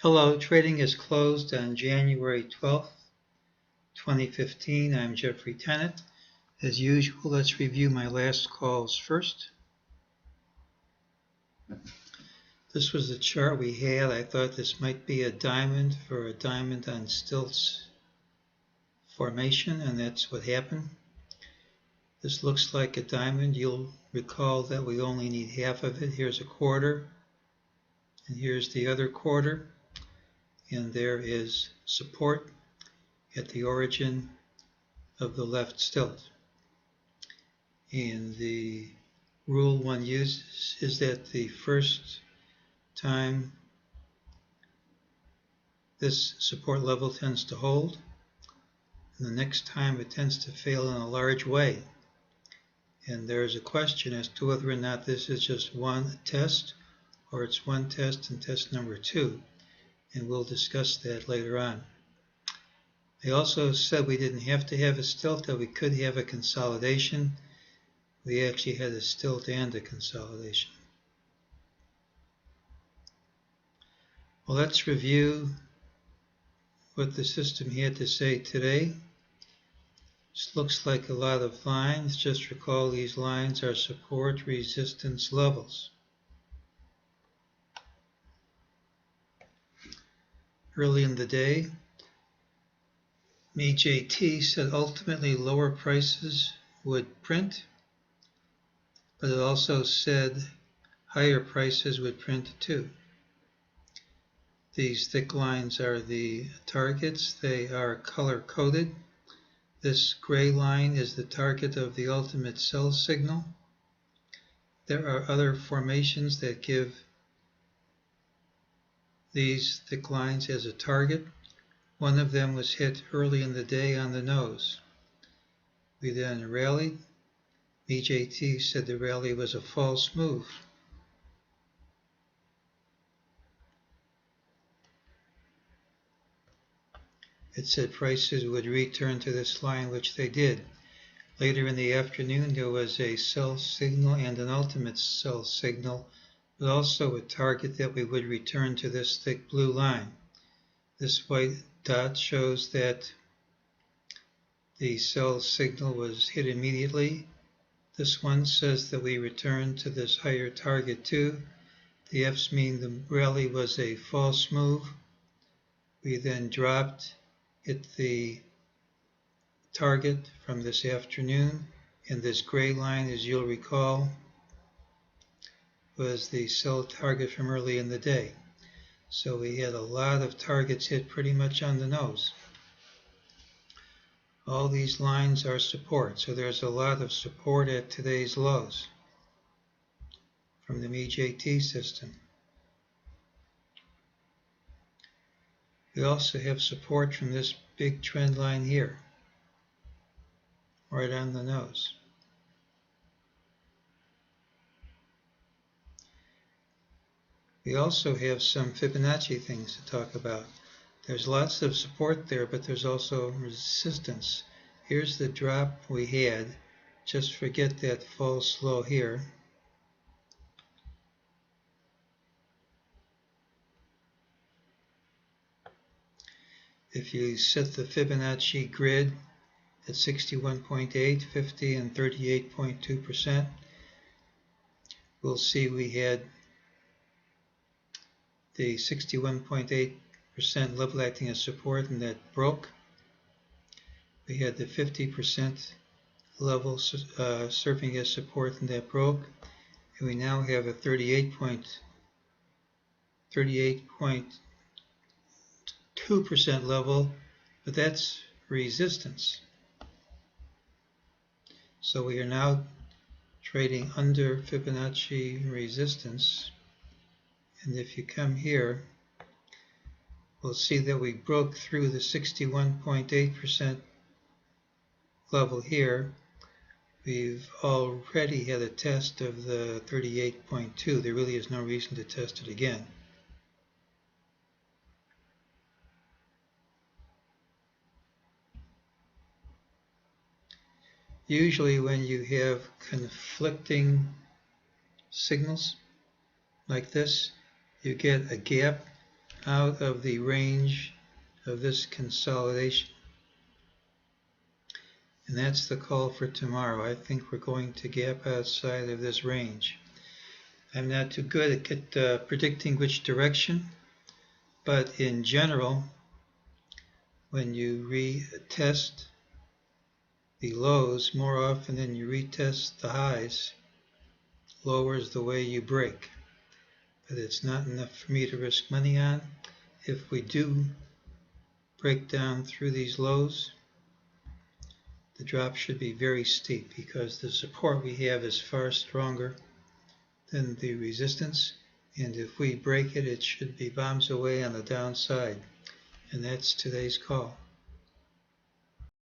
Hello, trading is closed on January 12th, 2015. I'm Jeffrey Tennant. As usual, let's review my last calls first. This was the chart we had. I thought this might be a diamond for a diamond on stilts formation, and that's what happened. This looks like a diamond. You'll recall that we only need half of it. Here's a quarter, and here's the other quarter, and there is support at the origin of the left stilt. And the rule one uses is that the first time this support level tends to hold, and the next time it tends to fail in a large way. And there's a question as to whether or not this is just one test, or it's one test and test number 2, and we'll discuss that later on. I also said we didn't have to have a stilt, that we could have a consolidation. We actually had a stilt and a consolidation. Well, let's review what the system had to say today. This looks like a lot of lines. Just recall these lines are support resistance levels. Early in the day, mejt said ultimately lower prices would print, but it also said higher prices would print too. These thick lines are the targets. They are color-coded. This gray line is the target of the ultimate sell signal. There are other formations that give these thick lines as a target. One of them was hit early in the day on the nose. We then rallied. mejt said the rally was a false move. It said prices would return to this line, which they did. Later in the afternoon, there was a sell signal and an ultimate sell signal, but also a target that we would return to this thick blue line. This white dot shows that the sell signal was hit immediately. This one says that we return to this higher target too. The F's mean the rally was a false move. We then dropped, hit the target from this afternoon, and this gray line, as you'll recall, was the sell target from early in the day. So we had a lot of targets hit pretty much on the nose. All these lines are support, so there's a lot of support at today's lows from the mejt system. We also have support from this big trend line here, right on the nose. We also have some Fibonacci things to talk about. There's lots of support there, but there's also resistance. Here's the drop we had. Just forget that false low here. If you set the Fibonacci grid at 61.8, 50, and 38.2%, we'll see we had the 61.8% level acting as support, and that broke. We had the 50% level serving as support, and that broke. And we now have a 38.2% level, but that's resistance. So we are now trading under Fibonacci resistance. And if you come here, we'll see that we broke through the 61.8% level here. We've already had a test of the 38.2. There really is no reason to test it again. Usually when you have conflicting signals like this, you get a gap out of the range of this consolidation. And that's the call for tomorrow. I think we're going to gap outside of this range. I'm not too good at predicting which direction, but in general, when you retest the lows more often than you retest the highs, lower is the way you break. But it's not enough for me to risk money on. If we do break down through these lows, the drop should be very steep because the support we have is far stronger than the resistance, and if we break it, it should be bombs away on the downside. And that's today's call.